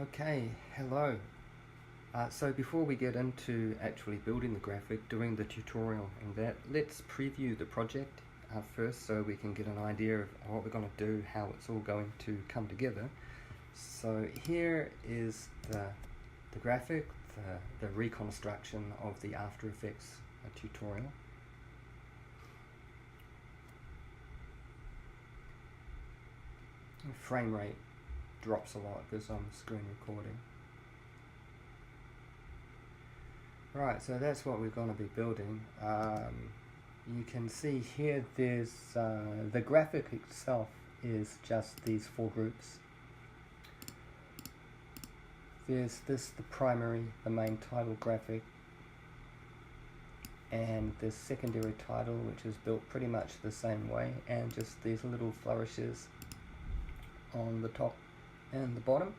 Okay, hello. So before we get into actually building the graphic, doing the tutorial and that, let's preview the project first so we can get an idea of what we're going to do, how it's all going to come together. So here is the graphic, the reconstruction of the After Effects tutorial. The frame rate drops a lot because I'm screen recording. Right, so that's what we're going to be building. You can see here there's the graphic itself is just these four groups. There's the primary, the main title graphic, and the secondary title, which is built pretty much the same way, and just these little flourishes on the top and the bottom.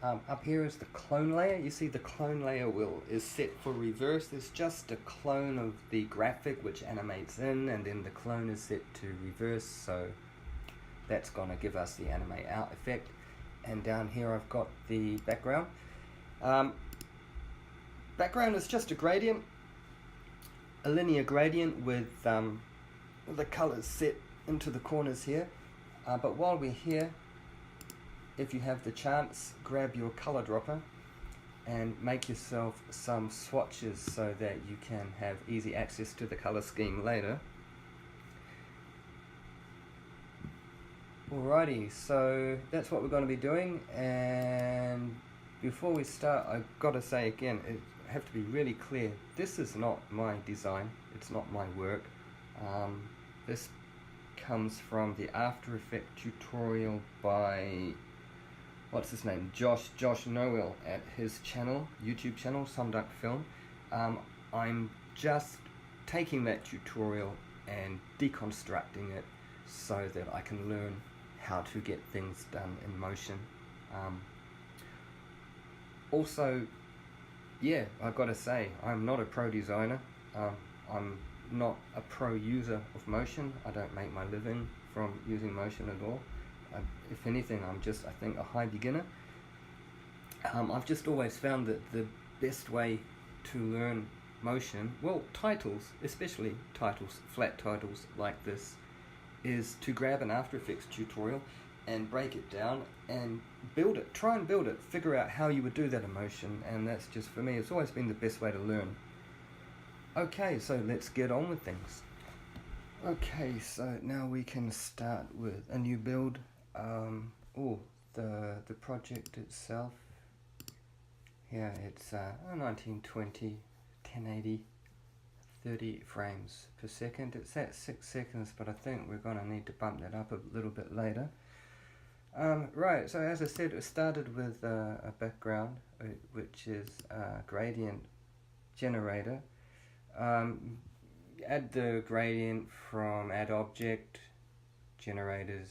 Up here is the clone layer. You see the clone layer is set for reverse. It's just a clone of the graphic which animates in, and then the clone is set to reverse, so that's going to give us the animate out effect. And down here I've got the background. Background is just a gradient, a linear gradient with the colors set into the corners here. But while we're here, if you have the chance, grab your color dropper and make yourself some swatches so that you can have easy access to the color scheme later. Alrighty, so that's what we're going to be doing, and before we start, I've got to say again, I have to be really clear, this is not my design, it's not my work. This comes from the After Effects tutorial by, what's his name, Josh Noel, at his channel, YouTube channel, Sonduck Film. I'm just taking that tutorial and deconstructing it so that I can learn how to get things done in motion. Also, yeah, I've got to say, I'm not a pro designer. I'm not a pro user of motion. I don't make my living from using motion at all. If anything, I'm just, I think, a high beginner. I've just always found that the best way to learn motion, well, titles, especially titles, flat titles like this, is to grab an After Effects tutorial and break it down and build it, try and build it, figure out how you would do that in motion, and that's just, for me, it's always been the best way to learn. Okay, so let's get on with things. Okay, so now we can start with a new build. The project itself, yeah, it's 1920, 1080, 30 frames per second. It's at 6 seconds, but I think we're going to need to bump that up a little bit later. Right, so as I said, it started with a background, which is a gradient generator. Add the gradient from Add Object, Generators,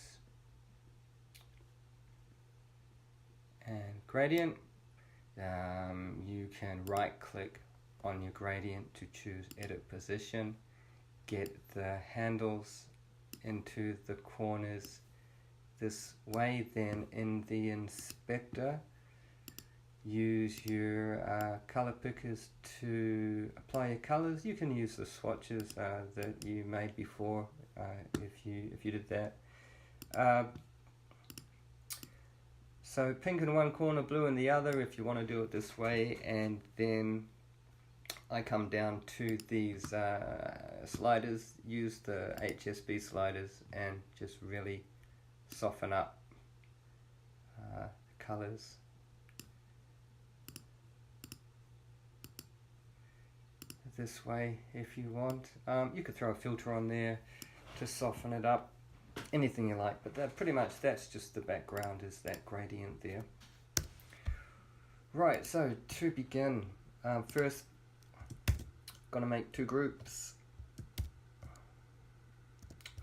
and Gradient. You can right click on your gradient to choose Edit Position, get the handles into the corners this way, then in the inspector use your color pickers to apply your colors. You can use the swatches that you made before if you did that. So pink in one corner, blue in the other if you want to do it this way, and then I come down to these sliders, use the HSB sliders and just really soften up colors. This way if you want. You could throw a filter on there to soften it up, anything you like, but pretty much that's just the background, is that gradient there. Right, so to begin, first gonna make two groups.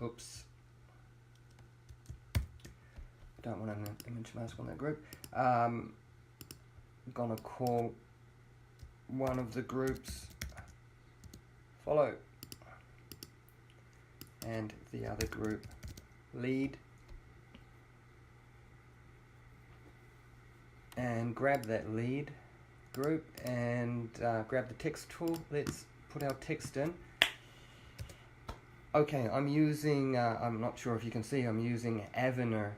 Oops, don't want an image mask on that group. I'm gonna call one of the groups Follow, and the other group Lead. and grab that lead group and grab the text tool. Let's put our text in. Okay, I'm using, I'm not sure if you can see, I'm using Avener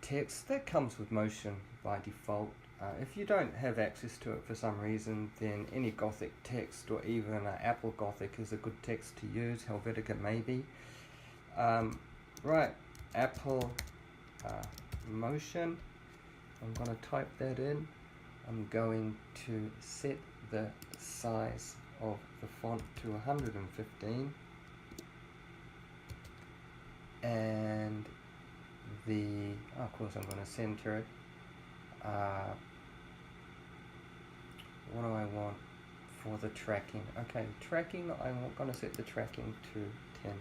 text. That comes with Motion by default. If you don't have access to it for some reason, then any Gothic text or even Apple Gothic is a good text to use, Helvetica it may be. Right, Apple Motion. I'm going to type that in. I'm going to set the size of the font to 115 and of course I'm going to center it. What do I want for the tracking? Okay, tracking, I'm going to set the tracking to 10.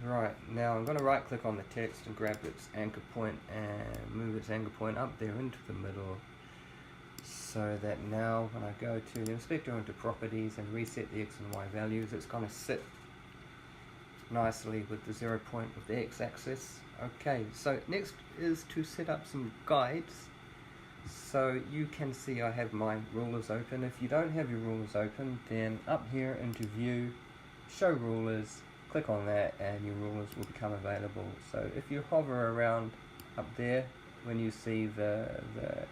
Right, now I'm going to right click on the text and grab its anchor point and move its anchor point up there into the middle, so that now when I go to the inspector into properties and reset the X and Y values, it's going to sit nicely with the 0 point of the X axis. Okay, so next is to set up some guides. So you can see I have my rulers open. If you don't have your rulers open, then up here into view, show rulers, click on that and your rulers will become available. So if you hover around up there, when you see the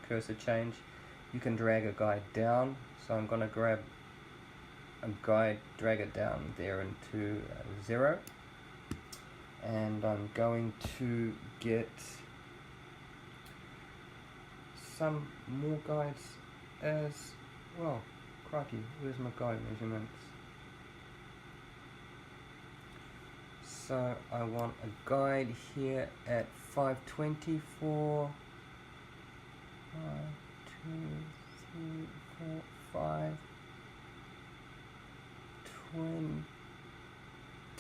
cursor change, you can drag a guide down. So I'm going to grab a guide, drag it down there into 0, and I'm going to get some more guides as well. Crikey, where's my guide measurements? So I want a guide here at 520 for 1, 2, 3, 4, 5,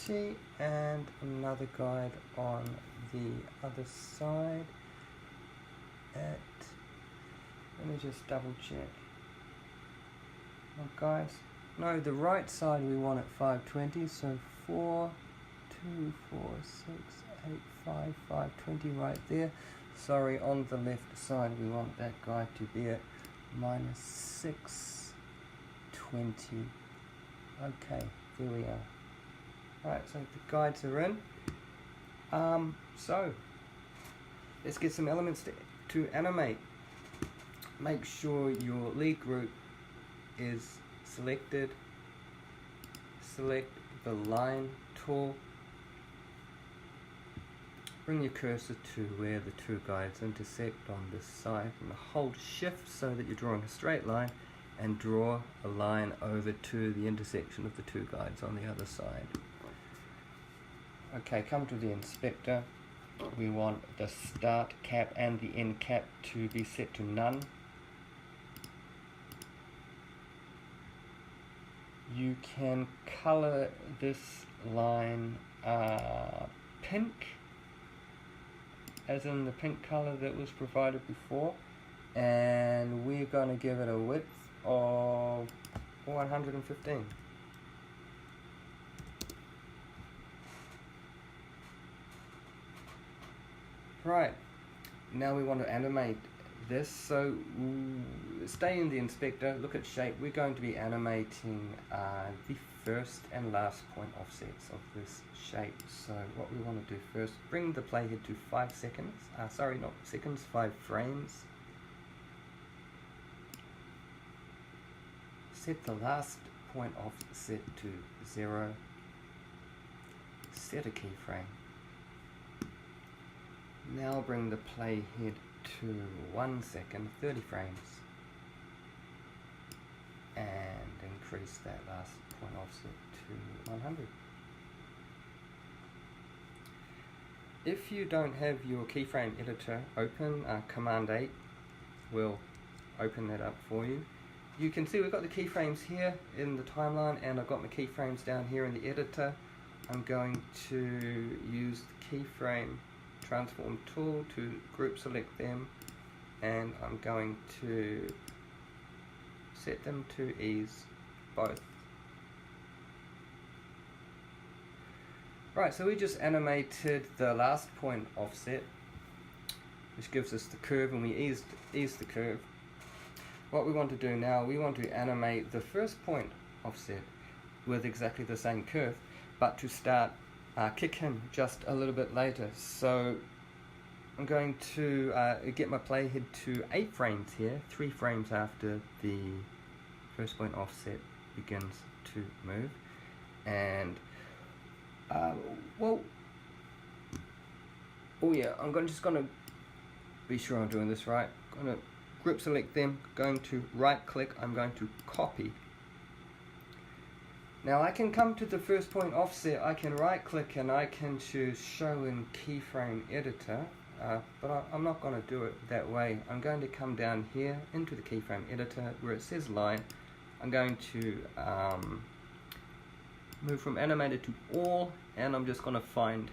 20, and another guide on the other side at, let me just double check. My guides, no, the right side we want at 520, so 4, 2, 4, 6, 8, 5, 520 right there. Sorry, on the left side we want that guide to be at minus 620. Okay, there we are. Right, so the guides are in. So let's get some elements to animate. Make sure your lead group is selected. Select the line tool. Bring your cursor to where the two guides intersect on this side and hold shift so that you're drawing a straight line, and draw a line over to the intersection of the two guides on the other side. Okay, come to the inspector. We want the start cap and the end cap to be set to none. You can color this line pink, as in the pink color that was provided before, and we're going to give it a width of 115. Right, now we want to animate this, so stay in the inspector, look at shape. We're going to be animating the first and last point offsets of this shape. So what we want to do first, bring the playhead to 5 seconds, sorry, not seconds, 5 frames. Set the last point offset to 0. Set a keyframe. Now bring the playhead to 1 second, 30 frames, and increase that last point offset to 100. If you don't have your keyframe editor open, Command 8 will open that up for you. You can see we've got the keyframes here in the timeline, and I've got my keyframes down here in the editor. I'm going to use the keyframe transform tool to group select them, and I'm going to set them to ease both. Right, so we just animated the last point offset. which gives us the curve, and we ease the curve. What we want to do now, we want to animate the first point offset with exactly the same curve, but to start kick him just a little bit later. So I'm going to get my playhead to 8 frames here, 3 frames after the first point offset begins to move. And well, oh yeah, just gonna be sure I'm doing this right. I'm gonna group select them, going to right click, I'm going to copy. Now I can come to the first point offset, I can right click and I can choose show in keyframe editor, but I'm not going to do it that way. I'm going to come down here into the keyframe editor where it says line. I'm going to move from animated to all, and I'm just going to find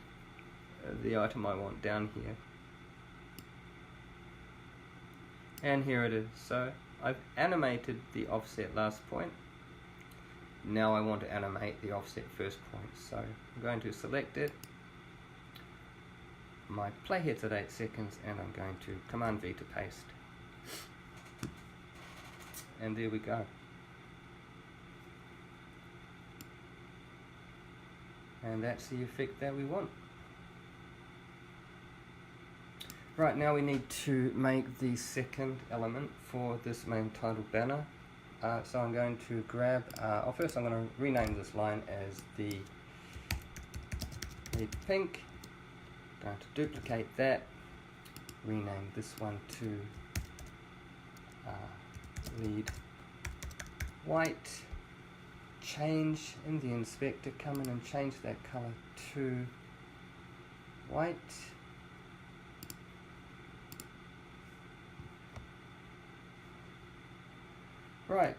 the item I want down here. And here it is. So I've animated the offset last point. Now I want to animate the offset first point. So I'm going to select it. My playhead's at 8 seconds, and I'm going to Command V to paste. And there we go. And that's the effect that we want. Right, now we need to make the second element for this main title banner. So I'm going to grab, first I'm going to rename this line as the lead pink. I'm going to duplicate that, rename this one to lead white, change in the inspector, come in and change that color to white. Right,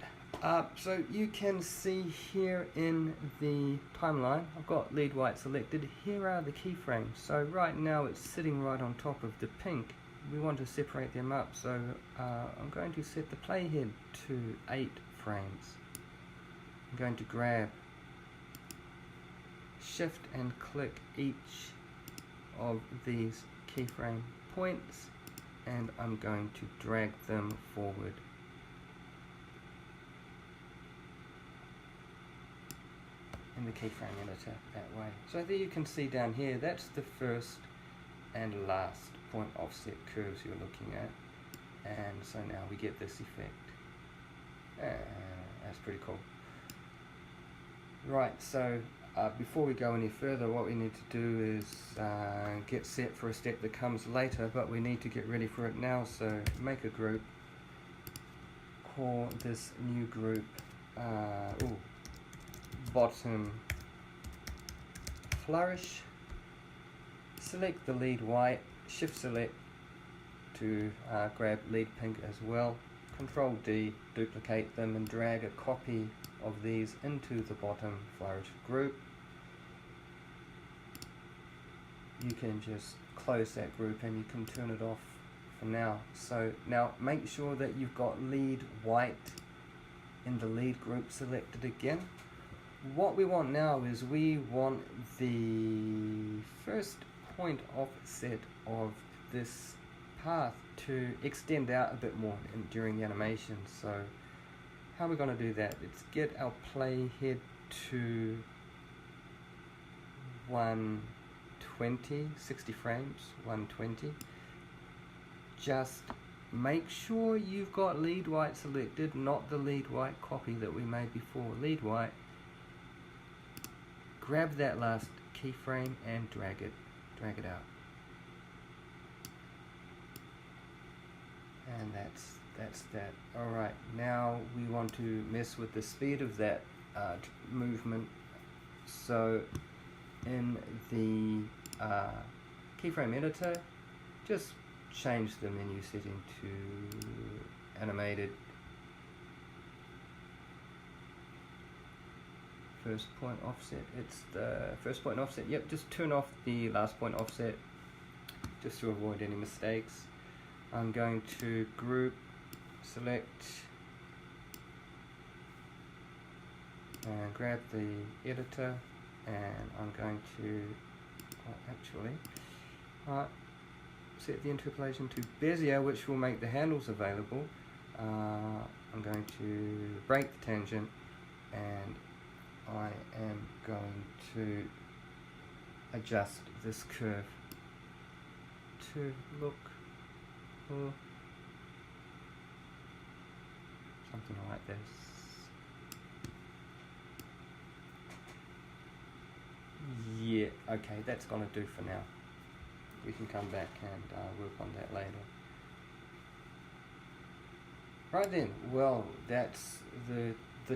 so you can see here in the timeline, I've got lead white selected. Here are the keyframes. So right now it's sitting right on top of the pink. We want to separate them up, so I'm going to set the playhead to 8 frames. I'm going to grab, shift and click each of these keyframe points, and I'm going to drag them forward. In the keyframe editor that way. So there you can see down here, that's the first and last point offset curves you're looking at. And so now we get this effect. That's pretty cool. Right, so before we go any further, what we need to do is get set for a step that comes later, but we need to get ready for it now. So make a group, call this new group bottom flourish, select the lead white, shift select to grab lead pink as well, Control D, duplicate them and drag a copy of these into the bottom flourish group. You can just close that group and you can turn it off for now. So now make sure that you've got lead white in the lead group selected again. What we want now is we want the first point offset of this path to extend out a bit more during the animation. So how are we going to do that? Let's get our playhead to 120, 60 frames, 120. Just make sure you've got lead white selected, not the lead white copy that we made before. Lead white. Grab that last keyframe and drag it out. And that's that. Alright, now we want to mess with the speed of that movement. So in the keyframe editor, just change the menu setting to animated. First point offset, it's the first point offset. Yep, just turn off the last point offset just to avoid any mistakes. I'm going to group, select, and grab the editor, and I'm going to, set the interpolation to Bezier, which will make the handles available. I'm going to break the tangent, and I am going to adjust this curve to look something like this. Yeah, okay, that's gonna do for now. We can come back and work on that later. Right then, well, that's the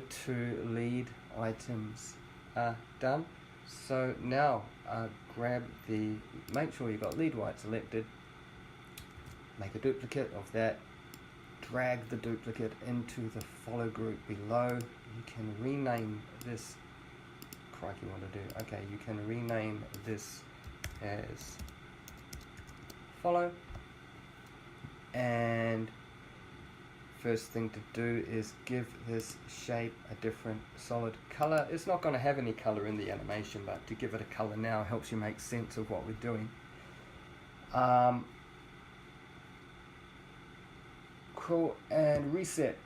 two lead items done. So now make sure you've got lead white selected, make a duplicate of that, drag the duplicate into the follow group below. You can rename this, crikey what to do, okay, you can rename this as follow, and first thing to do is give this shape a different solid color. It's not going to have any color in the animation, but to give it a color now helps you make sense of what we're doing. Cool, and reset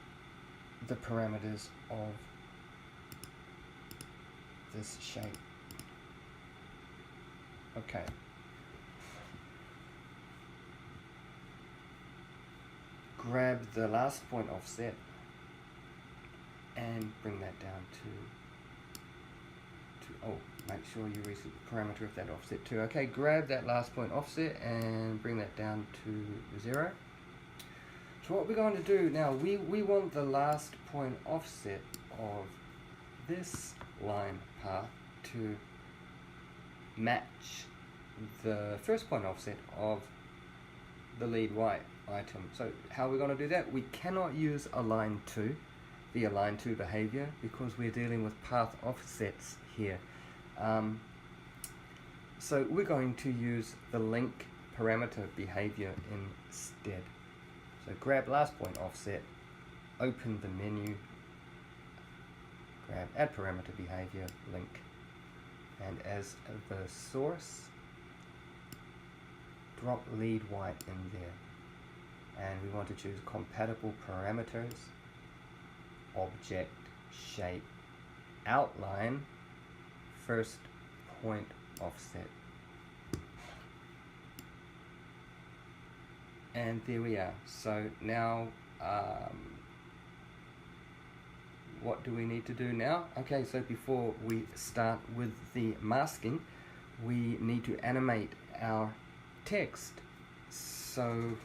the parameters of this shape. Okay. Grab the last point offset and bring that down to make sure you reset the parameter of that offset too. Okay, grab that last point offset and bring that down to 0. So what we're going to do now, we want the last point offset of this line path to match the first point offset of the lead white item. So how are we going to do that? We cannot use align to, the align to behavior, because we're dealing with path offsets here. So we're going to use the link parameter behavior instead. So grab last point offset, open the menu, grab add parameter behavior link, and as the source, drop lead white in there. And we want to choose compatible parameters, object, shape, outline, first point offset. And there we are. So now, what do we need to do now? Okay, so before we start with the masking, we need to animate our text. So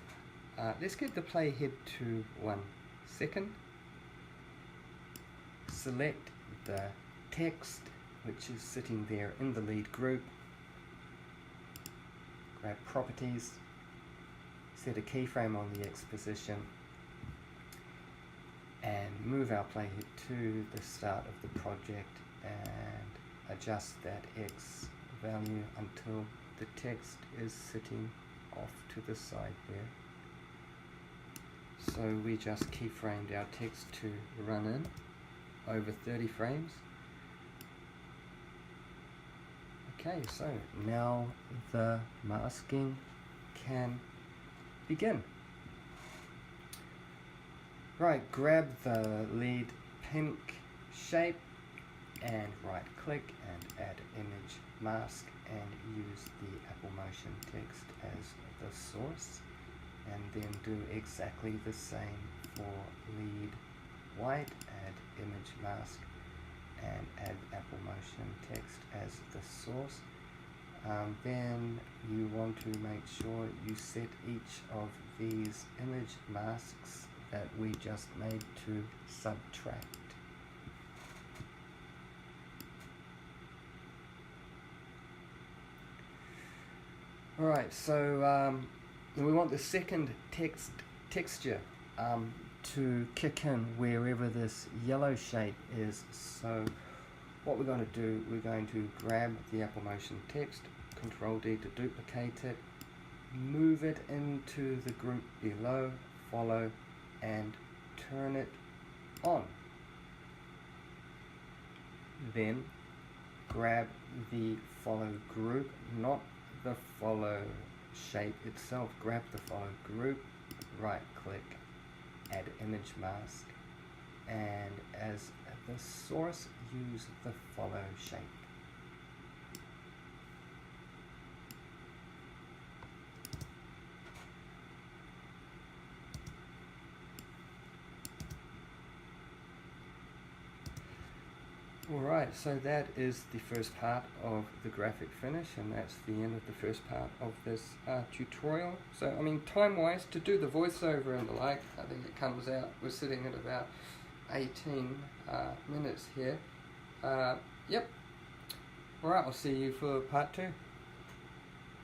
let's get the playhead to 1 second. Select the text which is sitting there in the lead group. Grab properties, set a keyframe on the X position, and move our playhead to the start of the project and adjust that X value until the text is sitting off to the side there. So we just keyframed our text to run in over 30 frames. Okay, so now the masking can begin. Right, grab the lead pink shape and right click and add image mask and use the Apple Motion text as the source, and then do exactly the same for lead white, add image mask and add Apple Motion text as the source. Then you want to make sure you set each of these image masks that we just made to subtract. Alright, so we want the second texture to kick in wherever this yellow shape is. So what we're going to do, we're going to grab the Apple Motion text, Control D to duplicate it, move it into the group below, follow, and turn it on. Then grab the follow group, not the follow shape itself. Grab the follow group, right click, add image mask, and as the source, use the follow shape. Alright, so that is the first part of the graphic finish, and that's the end of the first part of this tutorial. So, I mean, time-wise, to do the voiceover and the like, I think it comes out, we're sitting at about 18 minutes here. Yep. Alright, I'll see you for part 2.